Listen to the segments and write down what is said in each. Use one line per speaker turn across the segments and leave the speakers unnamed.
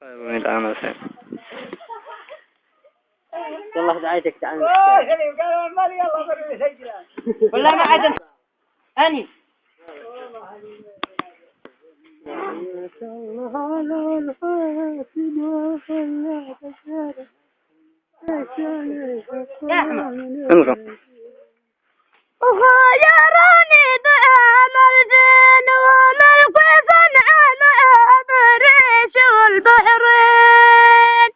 وين العمل سين
والله دعيتك تعال
ولا ما عاد أني يا أحمد
وخيرني دعم الدين وملك صنعاء بريش والبحرين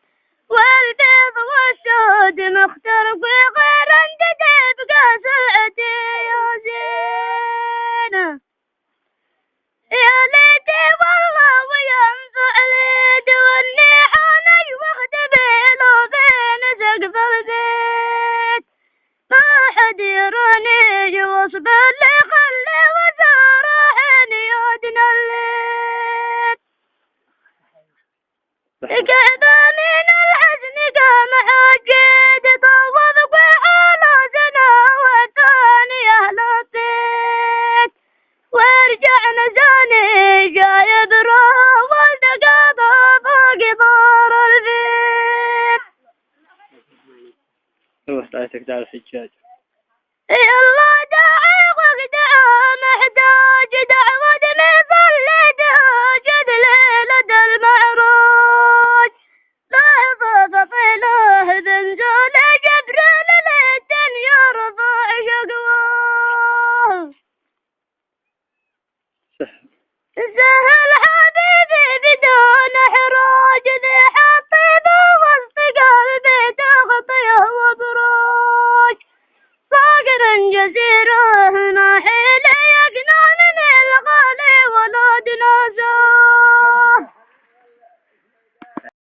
والبيض والسود مخترق غير انتدب قاسعتي يا زينة يا ليتي والله وينفع لي دوني عاني واختبيل وبين سقف البيت ما حد يراني وصب اللي خلي وزار عيني يدنا الليل كذا من الحزن قام حجيد طوض وعلى زنا وثاني أهل البيت ورجعنا زاني جايب روح والتقاضى فوق دار البيت
روح تعيشك دار الحجاج
يلا